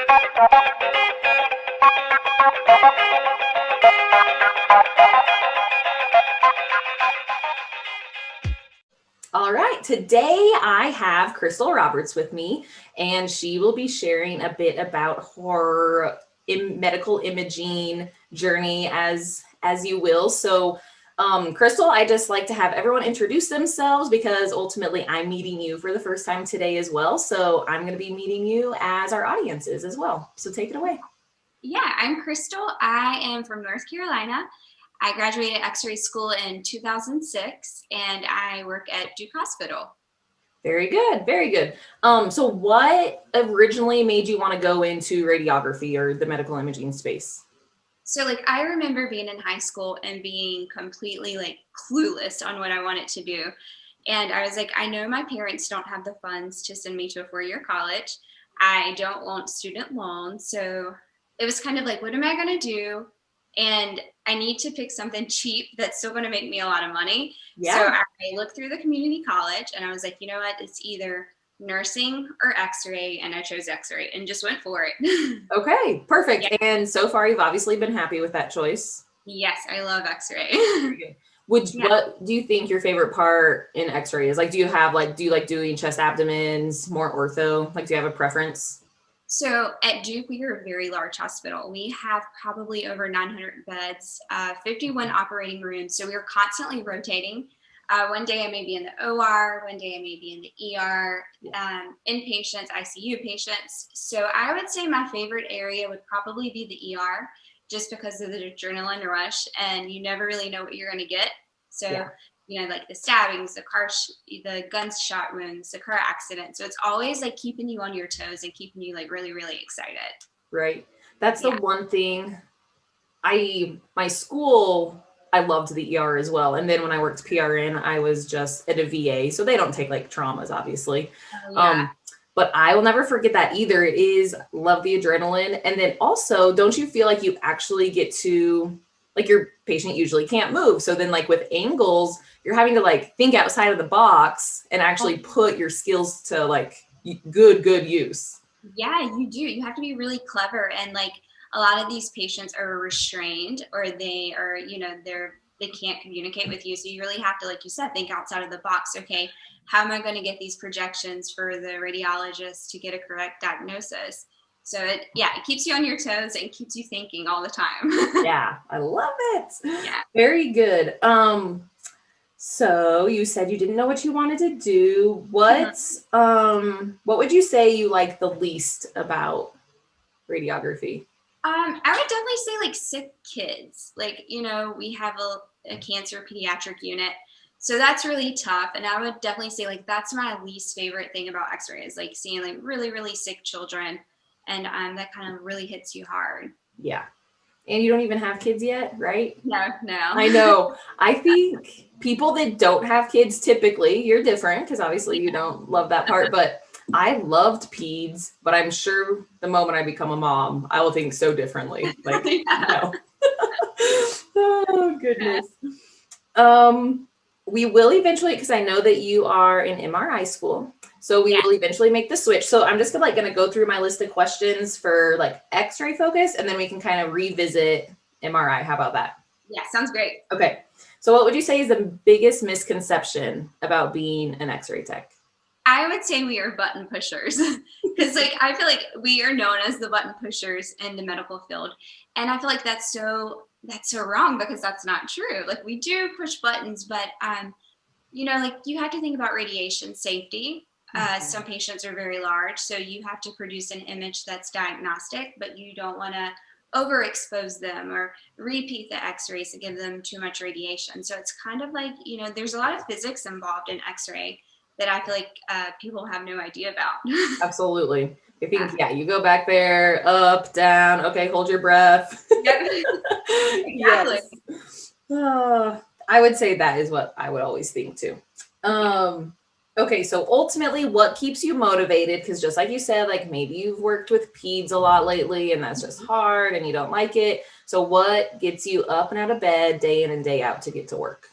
All right, today I have Crystal Roberts with me, and she will be sharing a bit about her medical imaging journey, as you will. So, Crystal, I just like to have everyone introduce themselves because ultimately I'm meeting you for the first time today as well. So I'm going to be meeting you as our audience is as well. So take it away. Yeah, I'm Crystal. I am from North Carolina. I graduated X-ray school in 2006, and I work at Duke Hospital. Very good, very good. So what originally made you want to go into radiography or the medical imaging space? So, I remember being in high school and being completely, clueless on what I wanted to do. And I was like, I know my parents don't have the funds to send me to a four-year college. I don't want student loans. So it was kind of like, what am I going to do? And I need to pick something cheap that's still going to make me a lot of money. So Yeah. I looked through the community college and I was like, you know what? It's either nursing or x-ray. And I chose x-ray and just went for it. Okay, perfect. Yeah. And so far, you've obviously been happy with that choice. Yes, I love x-ray. Very good. Would Yeah. What do you think your favorite part in X-ray is? Like, do you like doing chest abdomens, more ortho? Like, do you have a preference? So at Duke, we are a very large hospital. We have probably over 900 beds, 51 operating rooms. So we are constantly rotating. One day I may be in the OR, one day I may be in the ER, inpatients, ICU patients. So I would say my favorite area would probably be the ER, just because of the adrenaline rush, and you never really know what you're going to get. So Yeah. like the stabbings, the gunshot wounds, the car accident. So it's always like keeping you on your toes and keeping you like really, really excited. Right. That's the Yeah. one thing. My school, I loved the ER as well. And then when I worked PRN, I was just at a VA. So they don't take like traumas, obviously. Oh, yeah. Um, but I will never forget that either. It is love the adrenaline. And then also, don't you feel like you actually get to, like, your patient usually can't move. So then, like, with angles, you're having to like think outside of the box and actually put your skills to like good use. Yeah, you do. You have to be really clever. And like a lot of these patients are restrained, or they are, they can't communicate with you. So you really have to, like you said, think outside of the box. Okay, how am I going to get these projections for the radiologist to get a correct diagnosis? So it keeps you on your toes and keeps you thinking all the time. Yeah, I love it. Yeah. Very good. So you said you didn't know what you wanted to do. What would you say you like the least about radiography? I would definitely say like sick kids. Like, we have a cancer pediatric unit. So that's really tough. And I would definitely say like that's my least favorite thing about x-ray is like seeing like really, really sick children. And that kind of really hits you hard. Yeah. And you don't even have kids yet, right? No, no. I know. I think people that don't have kids, typically, you're different because obviously you don't love that part, but I loved peds, but I'm sure the moment I become a mom, I will think so differently. Like, no. Oh, goodness. We will eventually, because I know that you are in MRI school, so we Yeah. will eventually make the switch. So I'm just gonna go through my list of questions for like X-ray focus, and then we can kind of revisit MRI. How about that? Yeah, sounds great. Okay. So what would you say is the biggest misconception about being an X-ray tech? I would say we are button pushers because like I feel like we are known as the button pushers in the medical field, and I feel like that's so wrong because that's not true. Like we do push buttons, but like you have to think about radiation safety. Some patients are very large, so you have to produce an image that's diagnostic, but you don't want to overexpose them or repeat the x-rays to give them too much radiation. So it's kind of like, there's a lot of physics involved in x-ray that I feel like people have no idea about. Absolutely. I think, yeah, you go back there, up, down. Okay, hold your breath. Yep. Exactly. Yes. I would say that is what I would always think too. Okay, so ultimately, what keeps you motivated? Because just like you said, like maybe you've worked with peds a lot lately and that's just hard and you don't like it. So what gets you up and out of bed day in and day out to get to work?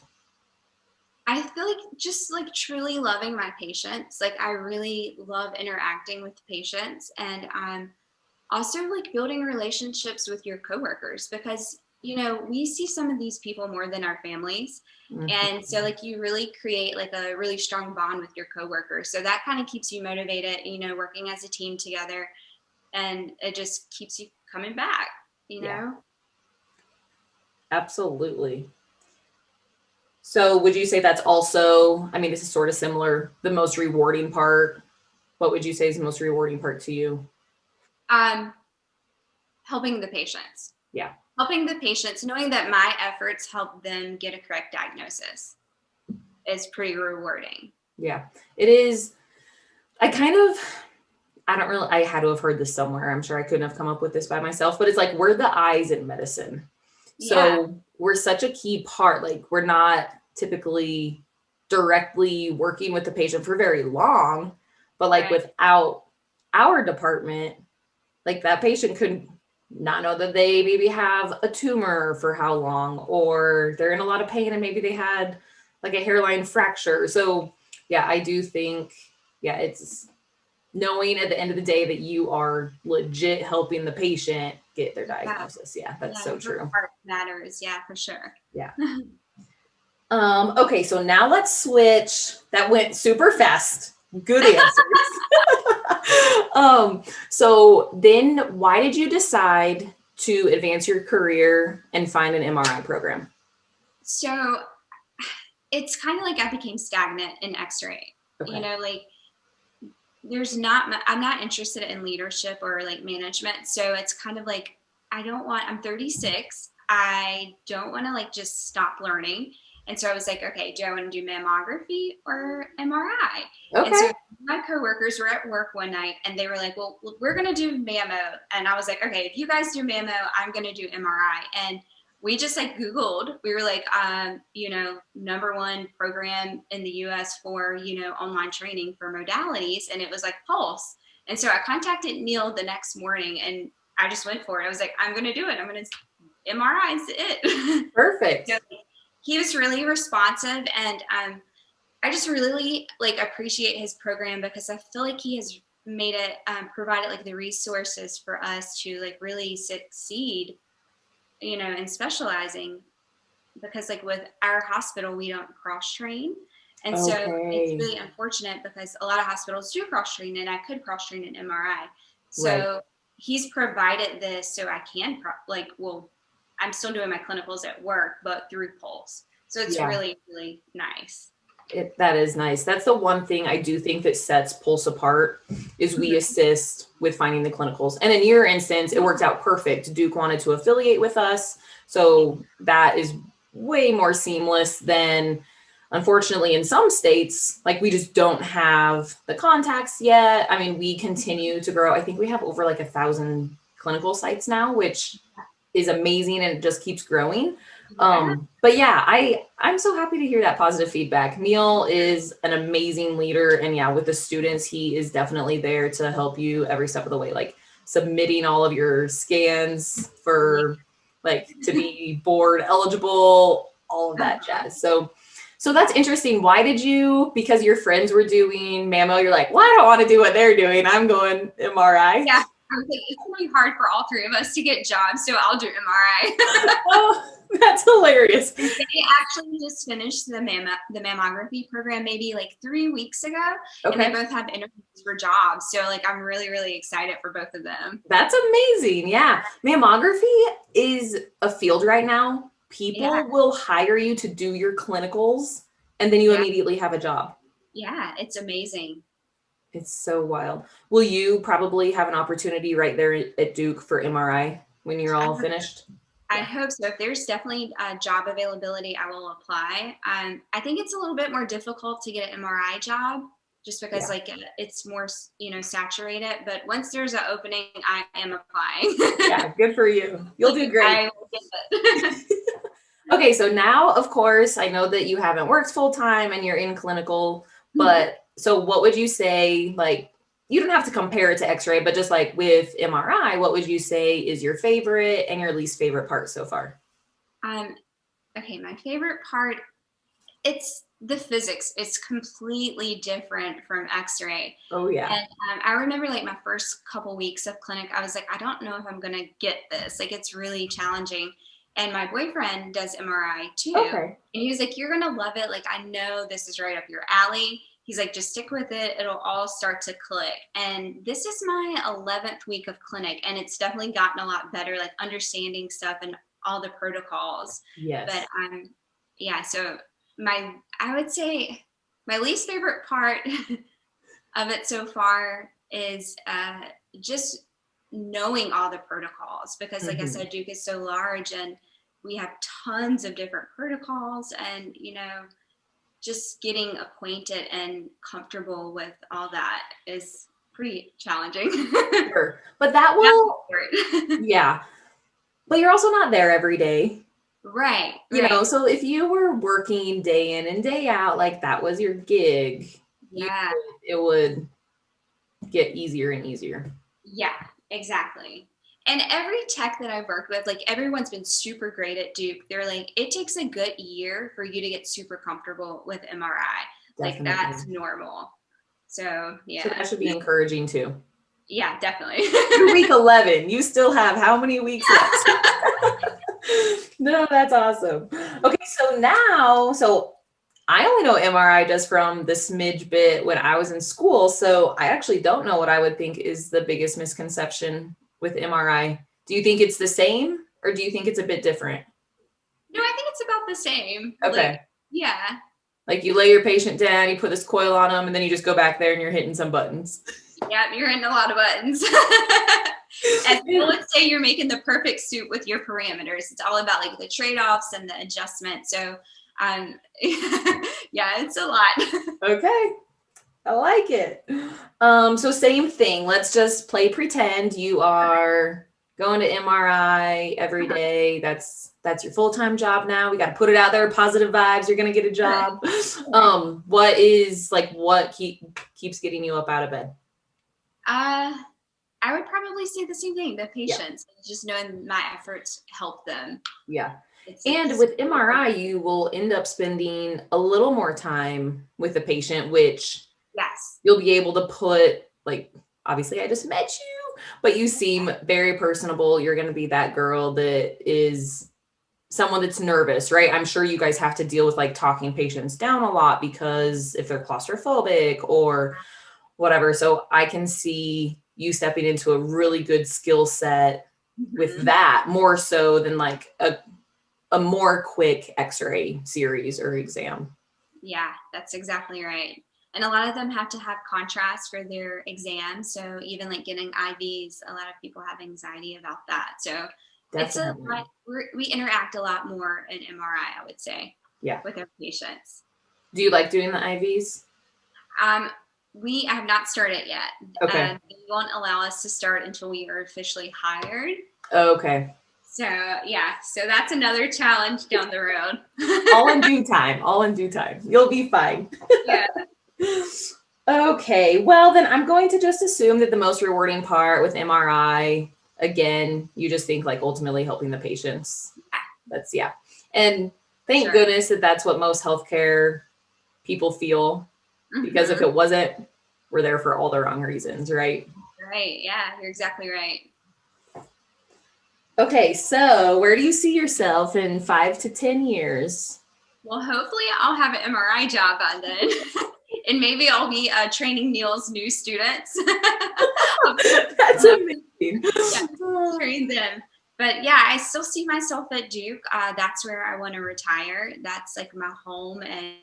I feel like just like truly loving my patients. Like I really love interacting with patients, and Also, like building relationships with your coworkers, because we see some of these people more than our families. And so like you really create like a really strong bond with your coworkers. So that kind of keeps you motivated, working as a team together, and it just keeps you coming back, Yeah. Absolutely. So would you say that's also, I mean, this is sort of similar, the most rewarding part? What would you say is the most rewarding part to you? Helping the patients. Yeah. Helping the patients, knowing that my efforts help them get a correct diagnosis is pretty rewarding. Yeah, it is. I had to have heard this somewhere. I'm sure I couldn't have come up with this by myself, but it's like, we're the eyes in medicine. So we're such a key part. Like, we're not typically directly working with the patient for very long, but like without our department, like that patient could not know that they maybe have a tumor for how long, or they're in a lot of pain and maybe they had like a hairline fracture. So yeah, I do think, it's knowing at the end of the day that you are legit helping the patient get their diagnosis. Yeah, that's so true. Part matters. Yeah, for sure. Yeah. Okay, so now let's switch. That went super fast. Good answers. So then why did you decide to advance your career and find an MRI program? So it's kind of like I became stagnant in X-ray. Okay. Like I'm not interested in leadership or like management. So it's kind of like, I'm 36. I don't want to like just stop learning. And so I was like, okay, do I want to do mammography or MRI? Okay. And so my coworkers were at work one night and they were like, well, we're going to do mammo. And I was like, okay, if you guys do mammo, I'm going to do MRI. And we just like Googled, we were like, #1 program in the US for, online training for modalities. And it was like Pulse. And so I contacted Neil the next morning and I just went for it. I was like, I'm going to do it. I'm going to MRI is it. Perfect. So he was really responsive, and I just really like appreciate his program because I feel like he has made it, provided like the resources for us to like really succeed, in specializing, because like with our hospital, we don't cross train. And so it's really unfortunate because a lot of hospitals do cross train, and I could cross train an MRI. So he's provided this so I can I'm still doing my clinicals at work, but through Pulse. So it's really, really nice. That is nice. That's the one thing I do think that sets Pulse apart is we assist with finding the clinicals. And in your instance, it worked out perfect. Duke wanted to affiliate with us. So that is way more seamless than, unfortunately, in some states, like we just don't have the contacts yet. I mean, we continue to grow. I think we have over like 1,000 clinical sites now, which is amazing, and it just keeps growing. But yeah, I'm so happy to hear that positive feedback. Neil is an amazing leader, and yeah, with the students, he is definitely there to help you every step of the way, like submitting all of your scans for like to be board eligible, all of that jazz. So that's interesting. Why did you, because your friends were doing mammo, you're like, well, I don't want to do what they're doing, I'm going MRI? Yeah, I was like, it's gonna be hard for all three of us to get jobs, so I'll do MRI. Oh, that's hilarious. They actually just finished the mammography program maybe like 3 weeks ago. And they both have interviews for jobs. So like I'm really, really excited for both of them. That's amazing. Yeah. Mammography is a field right now. People will hire you to do your clinicals, and then you immediately have a job. Yeah, it's amazing. It's so wild. Will you probably have an opportunity right there at Duke for MRI when you're all finished? I hope so. If there's definitely job availability, I will apply. I think it's a little bit more difficult to get an MRI job just because like it's more, saturated. But once there's an opening, I am applying. Yeah, good for you. You'll do great. I will get it. Okay, so now, of course, I know that you haven't worked full time and you're in clinical, but so what would you say, like, you don't have to compare it to X-ray, but just like with MRI, what would you say is your favorite and your least favorite part so far? Okay, my favorite part, it's the physics is completely different from x-ray. Oh yeah. And I remember like my first couple weeks of clinic, I was like, I don't know if I'm gonna get this. Like, it's really challenging. And my boyfriend does MRI too. Okay. And he was like, you're gonna love it. Like, I know this is right up your alley. He's like, just stick with it. It'll all start to click. And this is my 11th week of clinic, and it's definitely gotten a lot better, like understanding stuff and all the protocols. Yes. But yeah, so I would say my least favorite part of it so far is just knowing all the protocols, because like I said, Duke is so large and we have tons of different protocols, and just getting acquainted and comfortable with all that is pretty challenging. Sure. But that will, yeah. But you're also not there every day. Right. You know, so if you were working day in and day out, like that was your gig, yeah, it would get easier and easier. Yeah, exactly. And every tech that I've worked with, like everyone's been super great at Duke. They're like, it takes a good year for you to get super comfortable with MRI. Definitely. Like that's normal. So yeah. So that should be encouraging too. Yeah, definitely. You're week 11. You still have how many weeks left? No, that's awesome. Okay, so I only know MRI just from the smidge bit when I was in school. So I actually don't know what I would think is the biggest misconception with MRI. Do you think it's the same, or do you think it's a bit different? No, I think it's about the same. Okay. Like, yeah. Like you lay your patient down, you put this coil on them, and then you just go back there and you're hitting some buttons. Yeah, you're hitting a lot of buttons. And so let's say you're making the perfect suit with your parameters. It's all about like the trade-offs and the adjustment. So yeah, it's a lot. Okay. I like it. So same thing. Let's just play pretend you are going to MRI every day. That's your full-time job now. We got to put it out there. Positive vibes. You're going to get a job. What keeps getting you up out of bed? I would probably say the same thing. The patients, just knowing my efforts help them. Yeah. And with MRI, you will end up spending a little more time with the patient, which you'll be able to put, like, obviously I just met you, but you seem very personable. You're going to be that girl that is someone that's nervous, right? I'm sure you guys have to deal with like talking patients down a lot because if they're claustrophobic or whatever. So I can see you stepping into a really good skill set with that, more so than like a more quick x-ray series or exam. Yeah, that's exactly right. And a lot of them have to have contrast for their exams. So even like getting IVs, a lot of people have anxiety about that. So definitely. It's a lot, we interact a lot more in MRI, I would say, with our patients. Do you like doing the IVs? We have not started yet. Okay. They won't allow us to start until we are officially hired. Okay. So yeah, so that's another challenge down the road. All in due time. All in due time. You'll be fine. Yeah. Okay. Well, then I'm going to just assume that the most rewarding part with MRI, again, you just think like ultimately helping the patients. That's And thank goodness that that's what most healthcare people feel. Because if it wasn't, we're there for all the wrong reasons, right? Right. Yeah, you're exactly right. Okay, so where do you see yourself in 5 to 10 years? Well, hopefully I'll have an MRI job by then. And maybe I'll be training Neil's new students. That's amazing. Train them. But yeah, I still see myself at Duke. That's where I want to retire. That's like my home and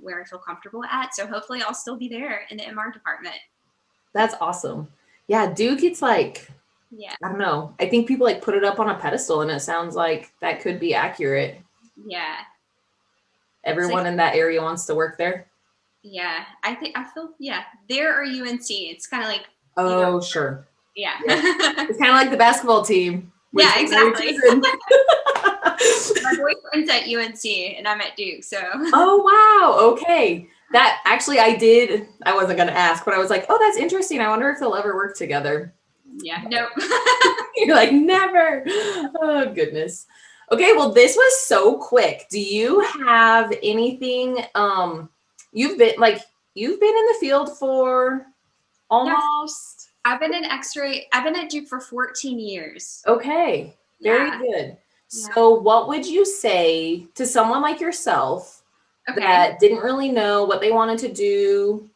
where I feel comfortable at. So hopefully I'll still be there in the MR department. That's awesome. Yeah, Duke, it's like, I don't know. I think people like put it up on a pedestal and it sounds like that could be accurate. Yeah. Everyone in that area wants to work there? Yeah, I feel, there or UNC. It's kind of like. Oh, sure. Yeah. It's kind of like the basketball team. Yeah, exactly. My boyfriend's at UNC and I'm at Duke, so. Oh, wow. Okay. That actually I wasn't going to ask, but I was like, oh, that's interesting. I wonder if they'll ever work together. Yeah. Nope. You're like, never. Oh, goodness. Okay, well, this was so quick. Do you have anything, you've been in the field for Yes, almost, I've been in X-ray. I've been at Duke for 14 years. okay, very Yeah, good. yeah. So what would you say to someone like yourself Okay. that didn't really know what they wanted to do,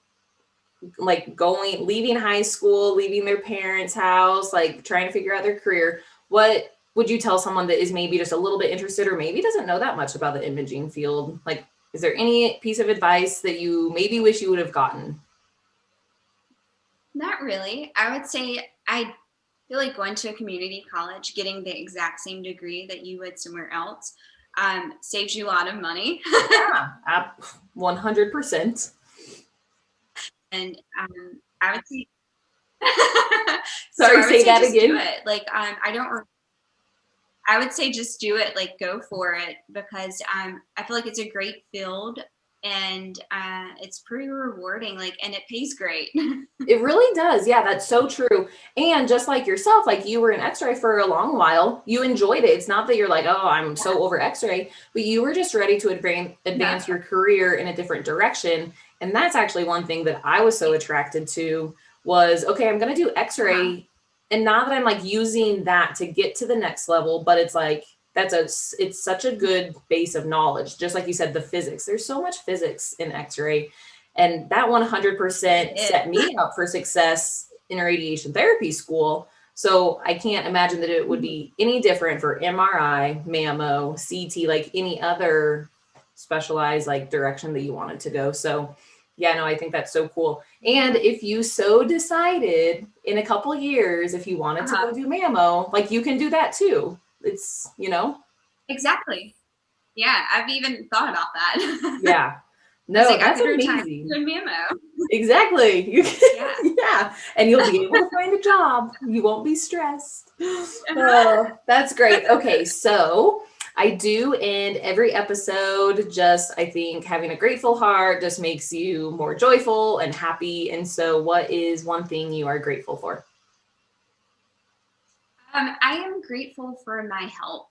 like leaving high school, leaving their parents' house, like trying to figure out their career? What would you tell someone that is maybe just a little bit interested or maybe doesn't know that much about the imaging field? Like, is there any piece of advice that you maybe wish you would have gotten? Not really. I would say I feel like going to a community college, getting the exact same degree that you would somewhere else, saves you a lot of money. Yeah, 100%. And I would say, so Sorry, I would say say that just do again. it. Like, I don't I would say just do it, like go for it, because I feel like it's a great field, and it's pretty rewarding, like, and it pays great. It really does. Yeah, that's so true. And just like yourself, like you were in X-ray for a long while, you enjoyed it. It's not that you're like, oh, I'm so over X-ray, but you were just ready to Yeah. advance your career in a different direction. And that's actually one thing that I was so attracted to was, okay, I'm going to do Uh-huh. X-ray. And not that I'm like using that to get to the next level, but it's like, it's such a good base of knowledge. Just like you said, the physics, there's so much physics in X-ray, and that 100% It set me up for success in radiation therapy school. So I can't imagine that it would is. be any different for MRI, mammo, CT, like any other specialized like direction that you wanted to go. So yeah, no, I think that's so cool. And if you so decided in a couple years, if you wanted to Uh-huh. go do mammo, like you can do that too. It's, Exactly. Yeah, I've even thought about that. yeah. I was No, like, I that's could retire amazing. doing Mamo. Exactly. Yeah. Yeah. And you'll be able to find a job. You won't be stressed. Uh-huh. Oh, that's great. Okay. So I do end every episode just, I think, having a grateful heart just makes you more joyful and happy. And so, what is one thing you are grateful for? I am grateful for my health.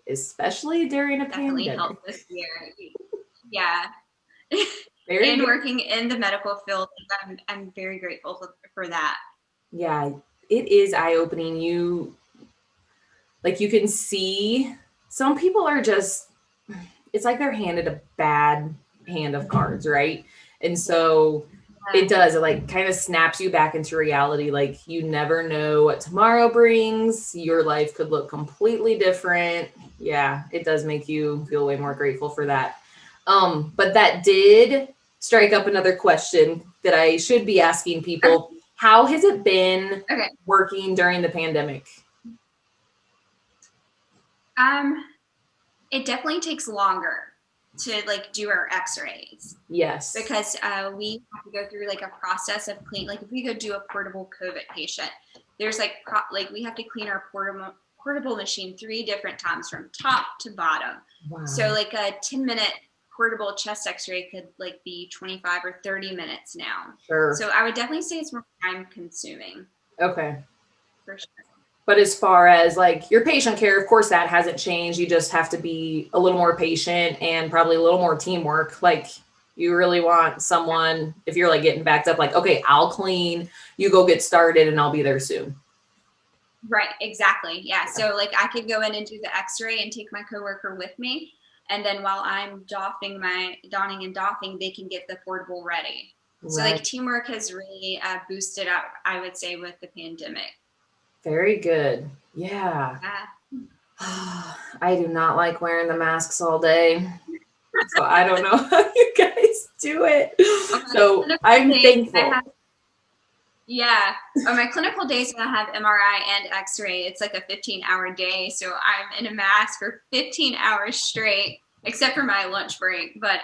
Especially during a Definitely pandemic. helped this year. Yeah. Very And good. working in the medical field, I'm very grateful for that. Yeah. It is eye opening. You can see some people are just, it's like they're handed a bad hand of cards, right? And so it Yeah. does, it like kind of snaps you back into reality. Like you never know what tomorrow brings. Your life could look completely different. Yeah, it does make you feel way more grateful for that. But that did strike up another question that I should be asking Okay. people. How has it been Okay. working during the pandemic? Um, it definitely takes longer to like do our x-rays Yes. because we have to go through like a process of clean, like if we go do a portable COVID patient, there's like we have to clean our portable machine 3 different times from top to bottom. Wow. So like a 10-minute portable chest x-ray could like be 25 or 30 minutes now. Sure. So I would definitely say it's more time consuming. Okay. For sure. But as far as like your patient care, of course, that hasn't changed. You just have to be a little more patient and probably a little more teamwork. Like you really want someone, if you're like getting backed up, like, okay, I'll clean, you go get started and I'll be there soon. Right, exactly. Yeah. So like I could go in and do the x-ray and take my coworker with me. And then while I'm donning and doffing, they can get the portable ready. So like Right. teamwork has really boosted up, I would say, with the pandemic. Very good. Yeah. I do not like wearing the masks all day. So I don't know how you guys do it. So I'm thankful. Yeah. On my clinical days when I have MRI and x-ray, it's like a 15-hour day. So I'm in a mask for 15 hours straight, except for my lunch break. But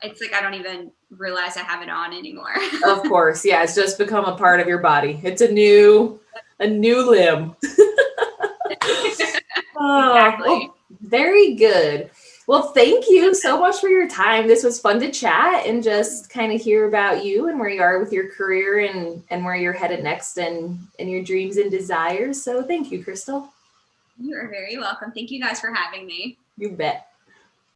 it's like I don't even realize I have it on anymore. Of course. Yeah, it's just become a part of your body. It's a new limb. Exactly. Well, very good. Well, thank you so much for your time. This was fun to chat and just kind of hear about you and where you are with your career and where you're headed next and your dreams and desires. So thank you, Crystal. You are very welcome. Thank you guys for having me. You bet.